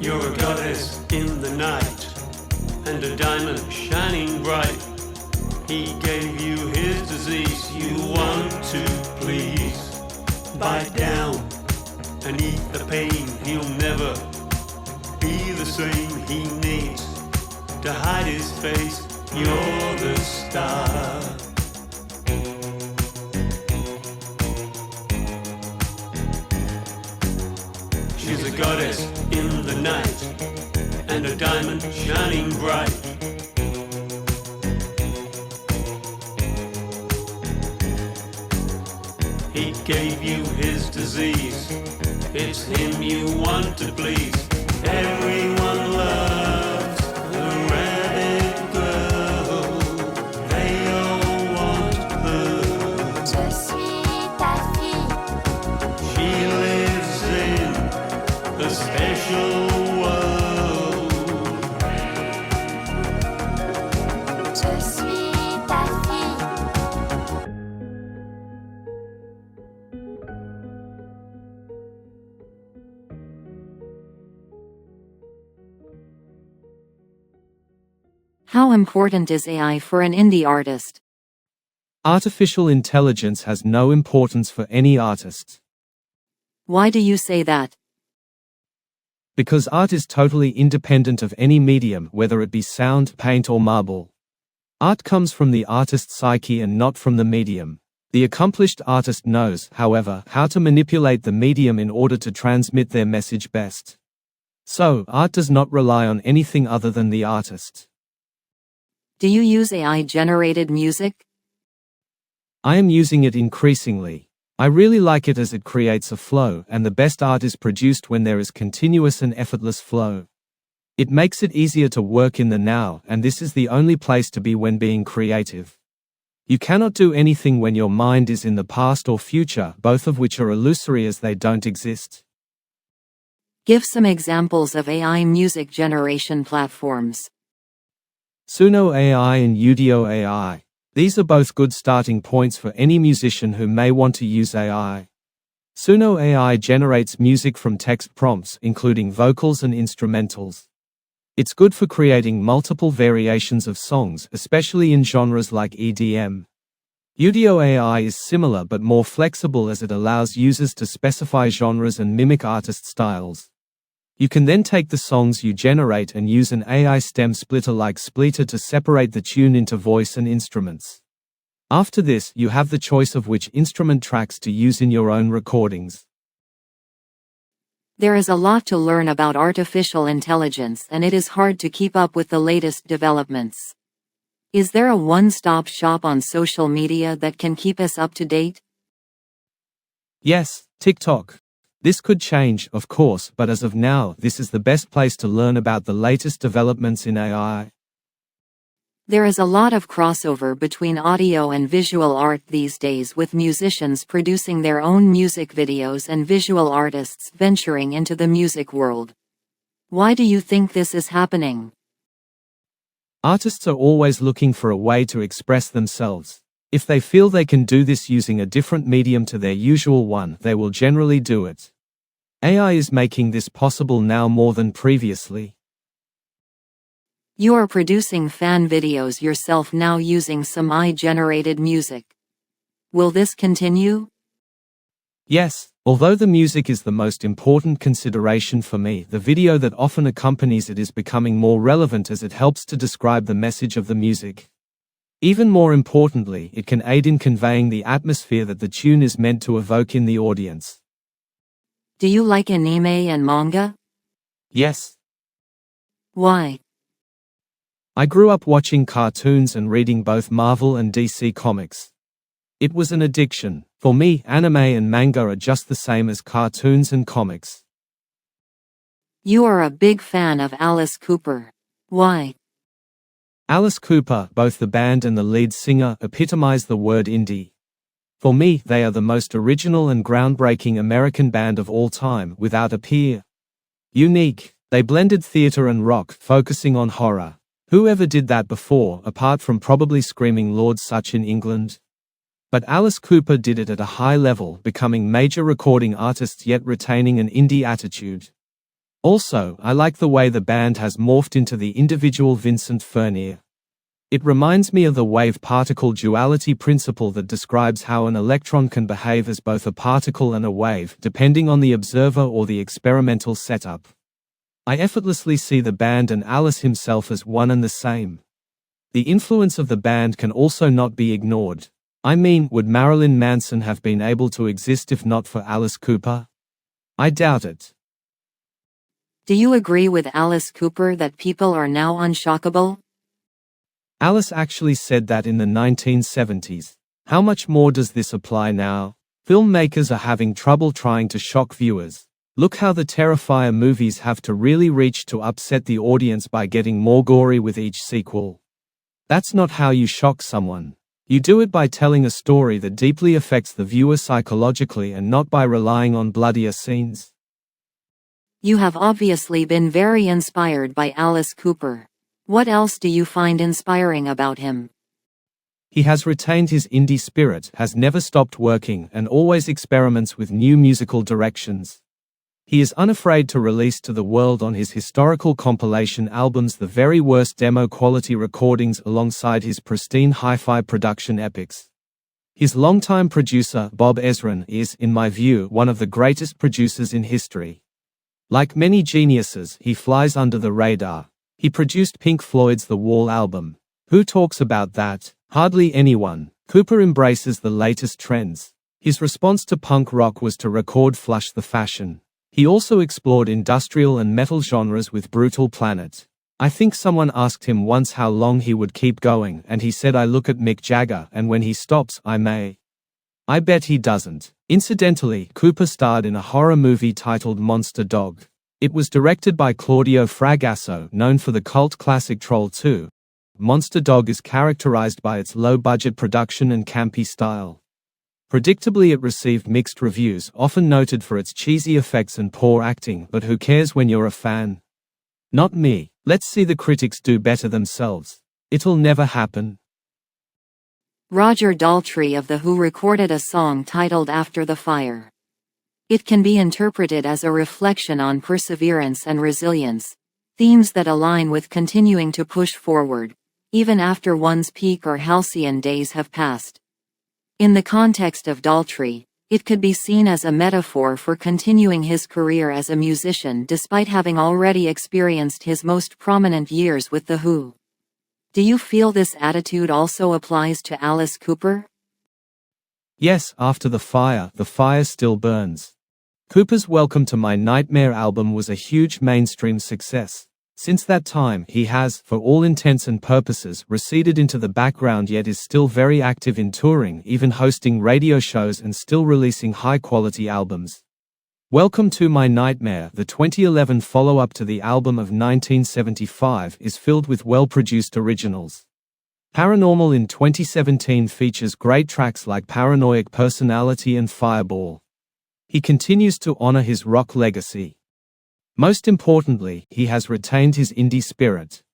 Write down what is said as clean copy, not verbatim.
You're a goddess in the night, and a diamond shining bright. He gave you his disease, you want to please. Bite down and eat the pain, he'll never be the same. He needs to hide his face, you're the star. She's a goddess in the night, and a diamond shining bright. He gave you his disease, it's him you want to please. Everyone loves the rabbit girl, they all want her. Je suis ta fille. She lives in a special world. Je suis ta fille. How important is AI for an indie artist? Artificial intelligence has no importance for any artist. Why do you say that? Because art is totally independent of any medium, whether it be sound, paint or marble. Art comes from the artist's psyche and not from the medium. The accomplished artist knows, however, how to manipulate the medium in order to transmit their message best. So, art does not rely on anything other than the artist. Do you use AI-generated music? I am using it increasingly. I really like it as it creates a flow, and the best art is produced when there is continuous and effortless flow. It makes it easier to work in the now, and this is the only place to be when being creative. You cannot do anything when your mind is in the past or future, both of which are illusory as they don't exist. Give some examples of AI music generation platforms. Suno AI and Udio AI. These are both good starting points for any musician who may want to use AI. Suno AI generates music from text prompts, including vocals and instrumentals. It's good for creating multiple variations of songs, especially in genres like EDM. Udio AI is similar but more flexible as it allows users to specify genres and mimic artist styles. You can then take the songs you generate and use an AI stem splitter like Splitter to separate the tune into voice and instruments. After this, you have the choice of which instrument tracks to use in your own recordings. There is a lot to learn about artificial intelligence, and it is hard to keep up with the latest developments. Is there a one-stop shop on social media that can keep us up to date? Yes, TikTok. This could change, of course, but as of now, this is the best place to learn about the latest developments in AI. There is a lot of crossover between audio and visual art these days, with musicians producing their own music videos and visual artists venturing into the music world. Why do you think this is happening? Artists are always looking for a way to express themselves. If they feel they can do this using a different medium to their usual one, they will generally do it. AI is making this possible now more than previously. You are producing fan videos yourself now using some AI-generated music. Will this continue? Yes, although the music is the most important consideration for me, the video that often accompanies it is becoming more relevant as it helps to describe the message of the music. Even more importantly, it can aid in conveying the atmosphere that the tune is meant to evoke in the audience. Do you like anime and manga? Yes. Why? I grew up watching cartoons and reading both Marvel and DC comics. It was an addiction. For me, anime and manga are just the same as cartoons and comics. You are a big fan of Alice Cooper. Why? Alice Cooper, both the band and the lead singer, epitomize the word indie. For me, they are the most original and groundbreaking American band of all time, without a peer. Unique, they blended theater and rock, focusing on horror. Whoever did that before, apart from probably Screaming Lord Sutch in England? But Alice Cooper did it at a high level, becoming major recording artists yet retaining an indie attitude. Also, I like the way the band has morphed into the individual Vincent Furnier. It reminds me of the wave-particle duality principle that describes how an electron can behave as both a particle and a wave, depending on the observer or the experimental setup. I effortlessly see the band and Alice himself as one and the same. The influence of the band can also not be ignored. I mean, would Marilyn Manson have been able to exist if not for Alice Cooper? I doubt it. Do you agree with Alice Cooper that people are now unshockable? Alice actually said that in the 1970s. How much more does this apply now? Filmmakers are having trouble trying to shock viewers. Look how the Terrifier movies have to really reach to upset the audience by getting more gory with each sequel. That's not how you shock someone. You do it by telling a story that deeply affects the viewer psychologically and not by relying on bloodier scenes. You have obviously been very inspired by Alice Cooper. What else do you find inspiring about him? He has retained his indie spirit, has never stopped working, and always experiments with new musical directions. He is unafraid to release to the world on his historical compilation albums the very worst demo-quality recordings alongside his pristine hi-fi production epics. His longtime producer, Bob Ezrin, is, in my view, one of the greatest producers in history. Like many geniuses, he flies under the radar. He produced Pink Floyd's The Wall album. Who talks about that? Hardly anyone. Cooper embraces the latest trends. His response to punk rock was to record Flush the Fashion. He also explored industrial and metal genres with Brutal Planet. I think someone asked him once how long he would keep going, and he said, I look at Mick Jagger, and when he stops, I may. I bet he doesn't. Incidentally, Cooper starred in a horror movie titled Monster Dog. It was directed by Claudio Fragasso, known for the cult classic Troll 2. Monster Dog is characterized by its low-budget production and campy style. Predictably, it received mixed reviews, often noted for its cheesy effects and poor acting, but who cares when you're a fan? Not me. Let's see the critics do better themselves. It'll never happen. Roger Daltrey of The Who recorded a song titled After the Fire. It can be interpreted as a reflection on perseverance and resilience, themes that align with continuing to push forward, even after one's peak or halcyon days have passed. In the context of Daltrey, it could be seen as a metaphor for continuing his career as a musician despite having already experienced his most prominent years with The Who. Do you feel this attitude also applies to Alice Cooper? Yes, after the fire still burns. Cooper's Welcome to My Nightmare album was a huge mainstream success. Since that time, he has, for all intents and purposes, receded into the background, yet is still very active in touring, even hosting radio shows and still releasing high-quality albums. Welcome to My Nightmare, the 2011 follow-up to the album of 1975, is filled with well-produced originals. Paranormal in 2017 features great tracks like Paranoid Personality and Fireball. He continues to honor his rock legacy. Most importantly, he has retained his indie spirit.